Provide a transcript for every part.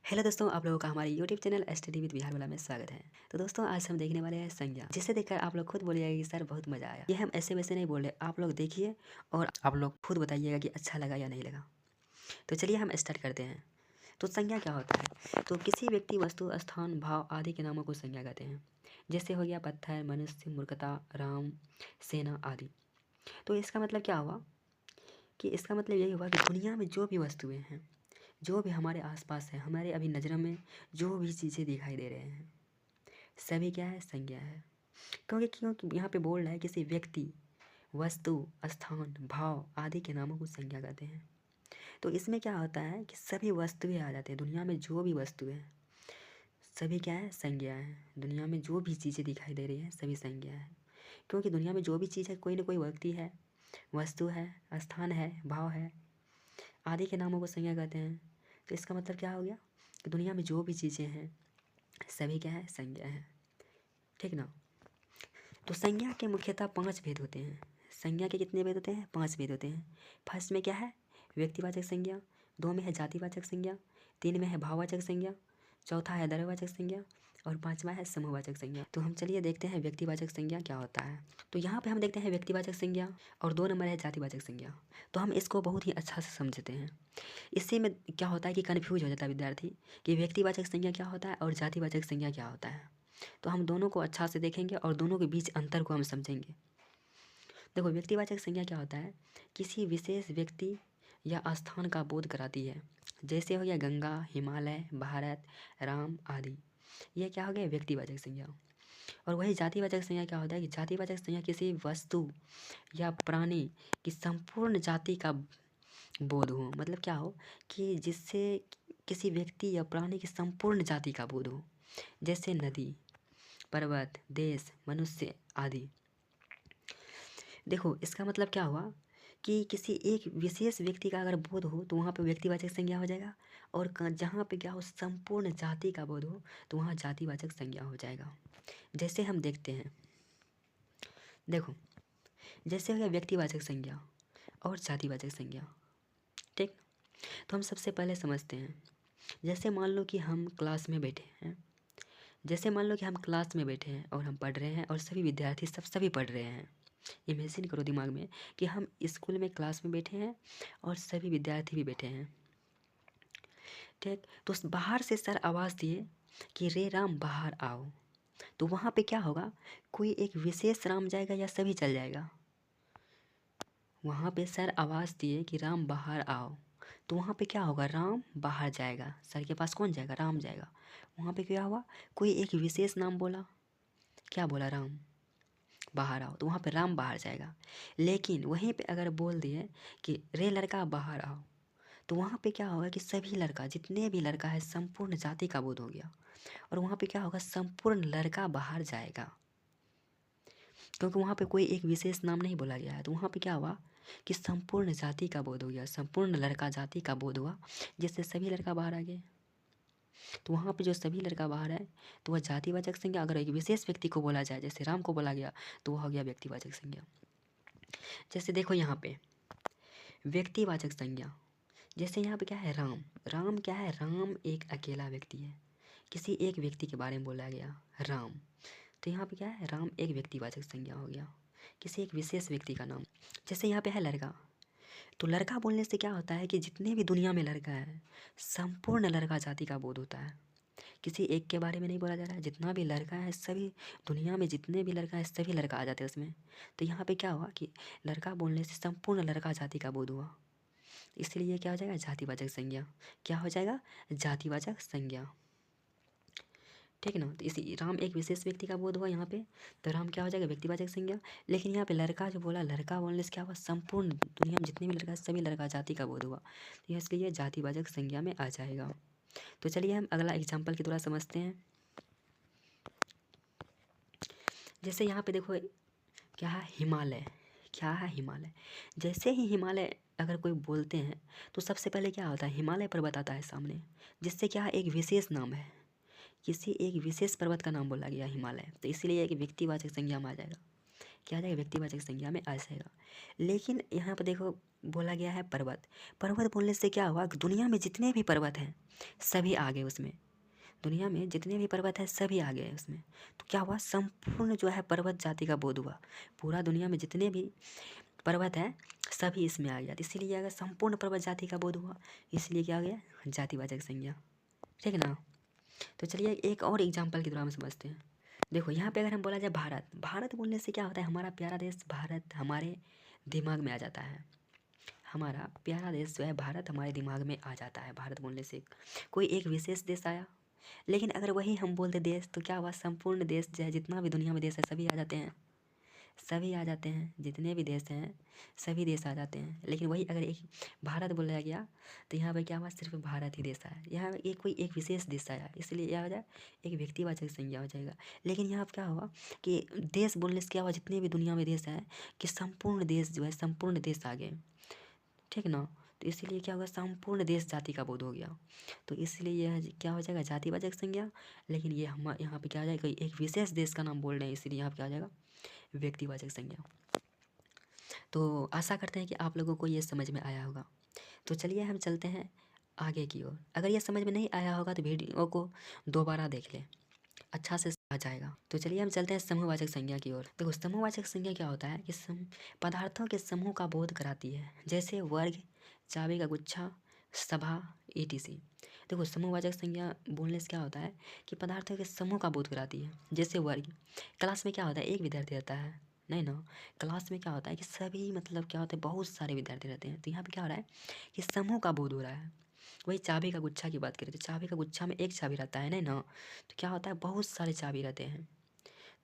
Hello दोस्तों, आप लोगों का हमारे YouTube channel study with Bihar वाला में स्वागत है। तो दोस्तों, आज हम देखने वाले हैं संज्ञा, जिसे देखकर आप लोग खुद बोलिएगा कि सर बहुत मजा आया। ये हम ऐसे वैसे नहीं बोल रहे, आप लोग देखिए और आप लोग खुद बताइएगा कि अच्छा लगा या नहीं लगा। तो चलिए हम स्टार्ट करते हैं। तो संज्ञा क्या होता है? तो किसी व्यक्ति, वस्तु, स्थान, भाव आदि के नामों को संज्ञा कहते हैं। जैसे हो गया पत्थर, मनुष्य, मूर्खता, राम, सेना आदि। तो इसका मतलब क्या हुआ कि इसका मतलब यही हुआ कि दुनिया में जो भी वस्तुएं हैं, जो भी हमारे आसपास है, हमारे अभी नज़रों में जो भी चीज़ें दिखाई दे रहे हैं, सभी क्या है? संज्ञा है। क्योंकि यहाँ पे बोल रहा है किसी व्यक्ति, वस्तु, स्थान, भाव आदि के नामों को संज्ञा कहते हैं। तो इसमें क्या होता है कि सभी वस्तुएं आ जाते हैं। दुनिया में जो भी वस्तुएं हैं, सभी क्या है? संज्ञा है। दुनिया में जो भी चीज़ें दिखाई दे रही है, सभी संज्ञा है। क्योंकि दुनिया में जो भी चीज़ है, कोई ना कोई व्यक्ति है, वस्तु है, स्थान है, भाव है आदि के नामों को संज्ञा कहते हैं। तो इसका मतलब क्या हो गया कि दुनिया में जो भी चीज़ें हैं, सभी क्या है? संज्ञा है। ठीक ना? तो संज्ञा के मुख्यतः 5 भेद होते हैं। संज्ञा के कितने भेद होते हैं? 5 भेद होते हैं। फर्स्ट में क्या है? व्यक्तिवाचक संज्ञा। 2 में है जातिवाचक संज्ञा। 3 में है भाववाचक संज्ञा। चौथा है द्रव्यवाचक संज्ञा और 5वां है समूहवाचक संज्ञा। तो हम चलिए देखते हैं व्यक्तिवाचक संज्ञा क्या होता है। तो यहाँ पे हम देखते हैं व्यक्तिवाचक संज्ञा और 2 नंबर है जातिवाचक संज्ञा। तो हम इसको बहुत ही अच्छा से समझते हैं। इससे में क्या होता है कि कन्फ्यूज हो जाता है विद्यार्थी कि व्यक्तिवाचक संज्ञा क्या होता है और जातिवाचक संज्ञा क्या होता है। तो हम दोनों को अच्छा से देखेंगे और दोनों के बीच अंतर को हम समझेंगे। देखो, व्यक्तिवाचक संज्ञा क्या होता है? किसी विशेष व्यक्ति या स्थान का बोध कराती है। जैसे हो गया गंगा, हिमालय, भारत, राम आदि। ये क्या हो गया? व्यक्तिवाचक संज्ञा। और वही जातिवाचक संज्ञा क्या होता है कि जातिवाचक संज्ञा किसी वस्तु या प्राणी की संपूर्ण जाति का बोध हो। मतलब क्या हो कि जिससे किसी व्यक्ति या प्राणी की संपूर्ण जाति का बोध हो। जैसे नदी, पर्वत, देश, मनुष्य आदि। देखो, इसका मतलब क्या हुआ कि किसी एक विशेष व्यक्ति का अगर बोध हो तो वहाँ पे व्यक्तिवाचक संज्ञा हो जाएगा। और जहाँ पे क्या हो, संपूर्ण जाति का बोध हो, तो वहाँ जातिवाचक संज्ञा हो जाएगा। जैसे हम देखते हैं, देखो, जैसे हो गया व्यक्तिवाचक संज्ञा और जातिवाचक संज्ञा। ठीक। तो हम सबसे पहले समझते हैं। जैसे मान लो कि हम क्लास में बैठे हैं। जैसे मान लो कि हम क्लास में बैठे हैं और हम पढ़ रहे हैं और सभी विद्यार्थी सभी पढ़ रहे हैं। इमेजिन करो दिमाग में कि हम स्कूल में क्लास में बैठे हैं और सभी विद्यार्थी भी बैठे हैं। ठीक। तो बाहर से सर आवाज़ दिए कि रे राम बाहर आओ। तो वहाँ पे क्या होगा? कोई एक विशेष राम जाएगा या सभी चल जाएगा? वहाँ पे सर आवाज़ दिए कि राम बाहर आओ, तो वहाँ पे क्या होगा? राम बाहर जाएगा। सर के पास कौन जाएगा? राम जाएगा। वहाँ पे क्या हुआ? कोई एक विशेष नाम बोला। क्या बोला? राम बाहर आओ, तो वहाँ पे राम बाहर जाएगा। लेकिन वहीं पे अगर बोल दिए कि रे लड़का बाहर आओ, तो वहाँ पे क्या होगा कि सभी लड़का, जितने भी लड़का है, संपूर्ण जाति का बोध हो गया। और वहाँ पे क्या होगा? संपूर्ण लड़का बाहर जाएगा। क्योंकि वहाँ पे कोई एक विशेष नाम नहीं बोला गया है। तो वहाँ पे क्या हुआ कि संपूर्ण जाति का बोध हो गया, संपूर्ण लड़का जाति का बोध हुआ, जिससे सभी लड़का बाहर आ गए। तो वहाँ पे जो सभी लड़का बाहर है, तो वह जातिवाचक संज्ञा। अगर एक विशेष व्यक्ति को बोला जाए, जैसे राम को बोला गया, तो वह हो गया व्यक्तिवाचक संज्ञा। जैसे देखो यहाँ पे व्यक्तिवाचक संज्ञा। जैसे यहाँ पे क्या है? राम। राम क्या है? राम एक अकेला व्यक्ति है। किसी एक व्यक्ति के बारे में बोला गया राम, तो यहाँ पे क्या है? राम एक व्यक्तिवाचक संज्ञा हो गया, किसी एक विशेष व्यक्ति का नाम। जैसे यहाँ पे है लड़का। तो लड़का बोलने से क्या होता है कि जितने भी दुनिया में लड़का है, संपूर्ण लड़का जाति का बोध होता है। किसी एक के बारे में नहीं बोला जा रहा है। जितना भी लड़का है, सभी दुनिया में जितने भी लड़का है, सभी लड़का आ जाते हैं उसमें। तो यहाँ पे क्या हुआ कि लड़का बोलने से संपूर्ण लड़का जाति का बोध हुआ। इसलिए क्या हो जाएगा? जातिवाचक संज्ञा। क्या हो जाएगा? जातिवाचक संज्ञा। ठीक है ना? तो इसी राम एक विशेष व्यक्ति का बोध हुआ यहाँ पे, तो राम क्या हो जाएगा? व्यक्तिवाचक संज्ञा। लेकिन यहाँ पे लड़का जो बोला, लड़का बोलने से क्या हुआ? संपूर्ण दुनिया में जितने भी लड़का है, सभी लड़का जाति का बोध हुआ, तो इसलिए जातिवाचक संज्ञा में आ जाएगा। तो चलिए हम अगला एग्जाम्पल की थोड़ा समझते हैं। जैसे यहाँ पे देखो क्या है? हिमालय। क्या है? हिमालय। जैसे ही हिमालय अगर कोई बोलते हैं, तो सबसे पहले क्या होता है? हिमालय पर्वत आता है सामने, जिससे क्या है? एक विशेष नाम है, किसी एक विशेष पर्वत का नाम बोला गया हिमालय, तो इसीलिए एक व्यक्तिवाचक संज्ञा में आ जाएगा। क्या आ जाएगा, व्यक्तिवाचक संज्ञा में आ जाएगा। लेकिन यहाँ पर देखो बोला गया है पर्वत। पर्वत बोलने से क्या हुआ, दुनिया में जितने भी पर्वत हैं सभी आ गए उसमें। दुनिया में जितने भी पर्वत हैं सभी आ गए उसमें। तो क्या हुआ, संपूर्ण जो है पर्वत जाति का बोध हुआ। पूरा दुनिया में जितने भी पर्वत हैं सभी इसमें आ गया। तो इसीलिए अगर संपूर्ण पर्वत जाति का बोध हुआ, इसलिए क्या आ गया, जातिवाचक संज्ञा। ठीक है ना। तो चलिए एक और एग्जाम्पल के द्वारा हम समझते हैं। देखो यहाँ पे अगर हम बोला जाए भारत, भारत बोलने से क्या होता है, हमारा प्यारा देश भारत हमारे दिमाग में आ जाता है। हमारा प्यारा देश जो है भारत हमारे दिमाग में आ जाता है। भारत बोलने से कोई एक विशेष देश आया। लेकिन अगर वही हम बोलते देश, तो क्या हुआ, संपूर्ण देश जो है, जितना भी दुनिया में देश है सभी आ जाते हैं। सभी आ जाते हैं, जितने भी देश हैं सभी देश आ जाते हैं। लेकिन वही अगर एक भारत बोला गया तो यहाँ पर क्या हुआ, सिर्फ भारत ही देश आया। यहाँ एक कोई एक विशेष देश आया, इसलिए यह हो जाए एक व्यक्तिवाचक संज्ञा हो जाएगा। लेकिन यहाँ पर क्या हुआ कि देश बोलने से क्या हुआ, जितने भी दुनिया में देश हैं कि संपूर्ण देश जो है, संपूर्ण देश आ गए। ठीक ना। तो इसलिए क्या होगा, संपूर्ण देश जाति का बोध हो गया। तो इसलिए यह क्या हो जाएगा, जातिवाचक संज्ञा। लेकिन ये हम यहाँ पे क्या हो जाएगा, एक विशेष देश का नाम बोल रहे हैं, इसलिए यहाँ पे क्या हो जाएगा, व्यक्तिवाचक संज्ञा। तो आशा करते हैं कि आप लोगों को ये समझ में आया होगा। तो चलिए हम चलते हैं आगे की ओर। अगर ये समझ में नहीं आया होगा तो वीडियो को दोबारा देख लें, अच्छा से आ जाएगा। तो चलिए हम चलते हैं समूहवाचक संज्ञा की ओर। देखो समूहवाचक संज्ञा क्या होता है कि पदार्थों के समूह का बोध कराती है, जैसे वर्ग, चाबी का गुच्छा, सभा, etc। देखो समूहवाचक संज्ञा बोलने से क्या होता है कि पदार्थों के समूह का बोध कराती है। जैसे वर्ग, क्लास में क्या होता है, एक विद्यार्थी रहता है, नहीं ना। क्लास में क्या होता है कि सभी मतलब क्या होता है, बहुत सारे विद्यार्थी रहते हैं। तो यहाँ पे क्या हो रहा है कि समूह का बोध हो रहा है। वही चाबी का गुच्छा की बात करें तो चाबी का गुच्छा में एक चाबी रहता है, नहीं ना। तो क्या होता है, बहुत सारे चाबी रहते हैं।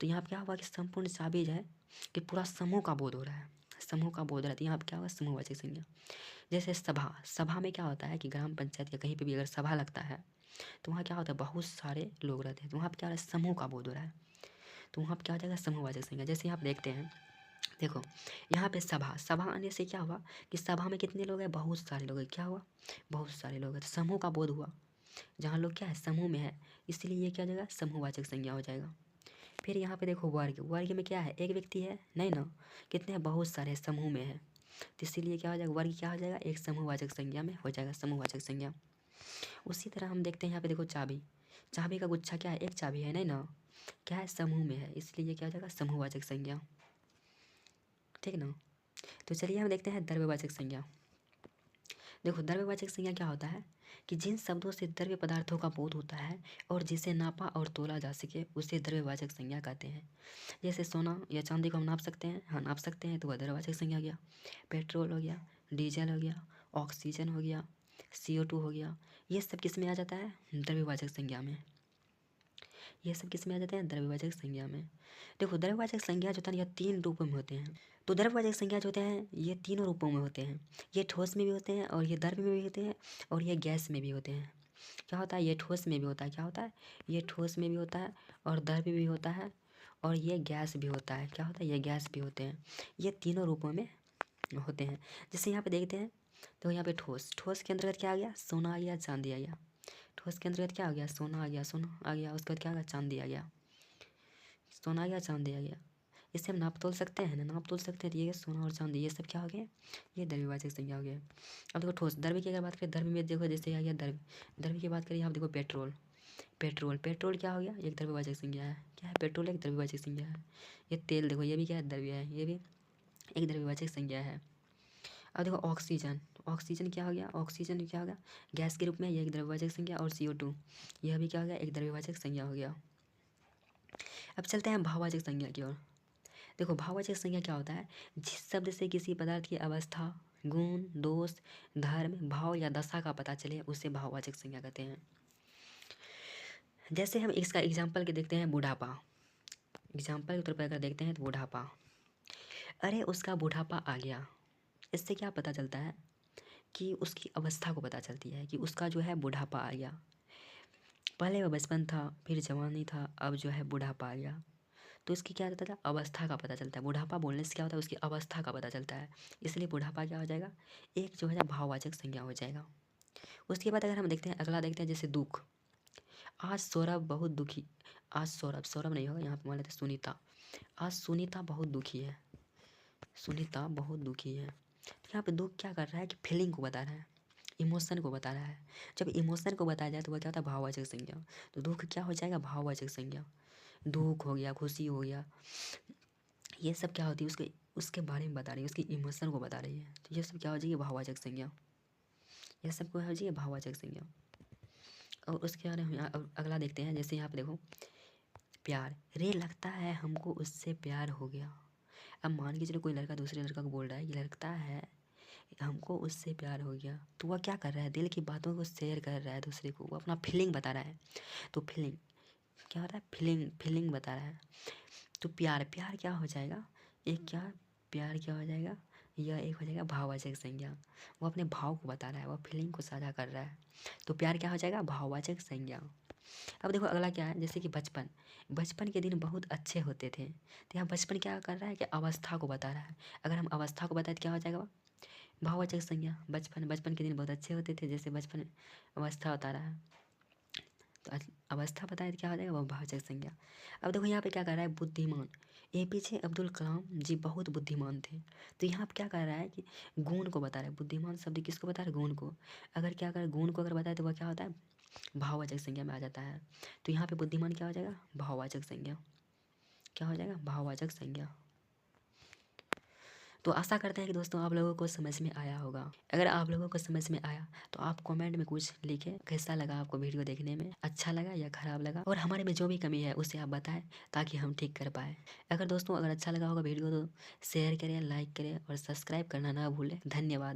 तो यहाँ पर क्या हुआ कि संपूर्ण चाबी जो है कि पूरा समूह का बोध हो रहा है, समूह का बोध रहता है। यहाँ पर क्या हुआ, समूहवाचक संज्ञा। जैसे सभा, सभा में क्या होता है कि ग्राम पंचायत या कहीं पे भी अगर सभा लगता है तो वहाँ क्या होता है, बहुत सारे लोग रहते हैं। तो वहाँ पर क्या हो रहा है, समूह का बोध हो रहा है। तो वहाँ पर क्या हो जाएगा, समूहवाचक संज्ञा। जैसे यहाँ पर देखते हैं, देखो यहाँ पे सभा, सभा आने से क्या हुआ कि सभा में कितने लोग हैं, बहुत सारे लोग हैं। क्या हुआ, बहुत सारे लोग हैं। तो समूह का बोध हुआ, जहाँ लोग क्या है, समूह में है, इसलिए ये क्या हो जाएगा, समूहवाचक संज्ञा हो जाएगा। फिर यहाँ पे देखो वर्ग, वर्ग में क्या है, एक व्यक्ति है, नहीं ना, कितने हैं, बहुत सारे समूह में है। तो इसीलिए क्या हो जाएगा, वर्ग क्या हो जाएगा, एक समूहवाचक संज्ञा में हो जाएगा, समूहवाचक संज्ञा। उसी तरह हम देखते हैं यहाँ पे देखो चाबी, चाबी का गुच्छा क्या है, एक चाबी है, नहीं ना, क्या है, समूह में है, इसलिए ये क्या हो जाएगा, समूहवाचक संज्ञा। ठीक ना। तो चलिए हम देखते हैं द्रव्यवाचक संज्ञा। देखो द्रव्यवाचक संज्ञा क्या होता है कि जिन शब्दों से द्रव्य पदार्थों का बोध होता है और जिसे नापा और तोला जा सके उसे द्रव्यवाचक संज्ञा कहते हैं। जैसे सोना या चांदी को हम नाप सकते हैं, हाँ नाप सकते हैं, तो वह द्रव्यवाचक संज्ञा हो गया। पेट्रोल हो गया, डीजल हो गया, ऑक्सीजन हो गया, CO2 हो गया, ये सब किस में आ जाता है, द्रव्यवाचक संज्ञा में। ये सब किस में आ जाते हैं, द्रव्यवाचक संज्ञा में। देखो द्रव्यवाचक संज्ञा जो होता है यह 3 रूपों में होते हैं। तो द्रव्यवाचक संज्ञा जो होते हैं ये तीनों रूपों में होते हैं। ये ठोस में भी होते हैं और ये द्रव्य में भी होते हैं और ये गैस में भी होते हैं। क्या होता है, ये ठोस में भी होता है, क्या होता है, ये ठोस में भी होता है और द्रव्य भी होता है और ये गैस भी होता है। क्या होता है, ये गैस भी होते हैं। ये तीनों रूपों में होते हैं। जैसे यहाँ पे देखते हैं तो यहाँ पे ठोस, ठोस के अंतर्गत क्या आ गया, सोना आ गया, चांदी आ गया। ठोस के अंतर्गत क्या आ गया, सोना आ गया, सोना आ गया, उसके बाद क्या आ गया, चांदी आ गया, सोना आ गया, चांदी आ गया। इससे हम नाप तोल सकते हैं ना, नाप तोल सकते हैं। तो ये सोना और चांदी ये सब क्या हो गए, ये द्रव्यवाचक संज्ञा हो गया। अब देखो ठोस, द्रव्य की अगर बात करें, द्रव्य में देखो जैसे आ गया द्रव्य, द्रव्य की बात करें यहाँ देखो पेट्रोल, पेट्रोल, पेट्रोल क्या हो गया, एक द्रव्यवाचक संज्ञा है। क्या है, पेट्रोल एक द्रव्यवाचक संज्ञा है। ये तेल देखो, ये भी क्या है, द्रव्य है, ये भी एक द्रव्यवाचक संज्ञा है। अब देखो ऑक्सीजन, ऑक्सीजन क्या हो गया, ऑक्सीजन क्या हो गया, गैस के रूप में, ये एक द्रव्यवाचक संज्ञा। और CO2 यह भी क्या हो गया, एक द्रव्यवाचक संज्ञा हो गया। अब चलते हैं भाववाचक संज्ञा की ओर। देखो भाववाचक संज्ञा क्या होता है, जिस शब्द से किसी पदार्थ की अवस्था, गुण, दोष, धर्म, भाव या दशा का पता चले उसे भाववाचक संज्ञा कहते हैं। जैसे हम इसका एग्जाम्पल के देखते हैं, बुढ़ापा, एग्जाम्पल के तौर पर अगर देखते हैं तो बुढ़ापा, अरे उसका बुढ़ापा आ गया, इससे क्या पता चलता है कि उसकी अवस्था को पता चलती है कि उसका जो है बुढ़ापा आ गया। पहले वह बचपन था, फिर जवानी था, अब जो है बुढ़ापा आ गया। तो इसकी क्या रहता था, अवस्था का पता चलता है। बुढ़ापा बोलने से क्या होता है, उसकी अवस्था का पता चलता है, इसलिए बुढ़ापा क्या हो जाएगा, एक जो है भाववाचक संज्ञा हो जाएगा। उसके बाद अगर हम देखते हैं, अगला देखते हैं जैसे दुख, आज सौरभ बहुत दुखी। आज सौरभ सौरभ नहीं होगा, यहाँ पे मान लेते हैं सुनीता। आज सुनीता बहुत दुखी है। सुनीता बहुत दुखी है। तो यहाँ पे दुख क्या कर रहा है कि फीलिंग को बता रहा है, इमोशन को बता रहा है। जब इमोशन को बताया जाए तो वह क्या होता है, भाववाचक संज्ञा। तो दुख क्या हो जाएगा, भाववाचक संज्ञा। दुख हो गया, खुशी हो गया, ये सब क्या होती है, उसके उसके बारे में बता रही है, उसकी इमोशन को बता रही है। तो ये सब क्या हो जाएगी, भाववाचक संज्ञा। ये सब क्या हो जाएगी, भाववाचक संज्ञा। और उसके बारे में अब अगला देखते हैं। जैसे यहाँ पे देखो, प्यार। रे लगता है हमको उससे प्यार हो गया। अब मान के चलो कोई लड़का दूसरे लड़का को बोल रहा है कि लगता है हमको उससे प्यार हो गया, तो वह क्या कर रहा है, दिल की बातों को शेयर कर रहा है दूसरे को, वो अपना फीलिंग बता रहा है। तो फीलिंग क्या होता है, फीलिंग फीलिंग बता रहा है। तो प्यार प्यार क्या हो जाएगा, एक क्या, प्यार क्या हो जाएगा, यह एक हो जाएगा भाववाचक संज्ञा। वो अपने भाव को बता रहा है, वो फीलिंग को साझा कर रहा है। तो प्यार क्या हो जाएगा, भाववाचक संज्ञा। अब देखो अगला क्या है, जैसे कि बचपन। बचपन के दिन बहुत अच्छे होते थे। तो यहाँ बचपन क्या कर रहा है कि अवस्था को बता रहा है। अगर हम अवस्था को बताए तो क्या हो जाएगा, भाववाचक संज्ञा। बचपन बचपन के दिन बहुत अच्छे होते थे, जैसे बचपन अवस्था बता रहा है। तो अवस्था बताए तो क्या हो जाएगा, वो भाववाचक संज्ञा। अब देखो यहाँ पे क्या कर रहा है, बुद्धिमान। APJ अब्दुल कलाम जी बहुत बुद्धिमान थे। तो यहाँ पे क्या कर रहा है कि गुण को बता रहा है। बुद्धिमान शब्द किसको बता रहा है, गुण को। अगर क्या कर गुण को अगर बताए तो वह क्या होता है, भाववाचक संज्ञा में आ जाता है। तो यहाँ पे बुद्धिमान क्या हो जाएगा, भाववाचक संज्ञा। क्या हो जाएगा, भाववाचक संज्ञा। तो आशा करते हैं कि दोस्तों आप लोगों को समझ में आया होगा। अगर आप लोगों को समझ में आया तो आप कमेंट में कुछ लिखें, कैसा लगा आपको वीडियो देखने में, अच्छा लगा या ख़राब लगा, और हमारे में जो भी कमी है उसे आप बताएं ताकि हम ठीक कर पाएँ। अगर दोस्तों अगर अच्छा लगा होगा वीडियो तो शेयर करें, लाइक करें और सब्सक्राइब करना ना भूलें। धन्यवाद।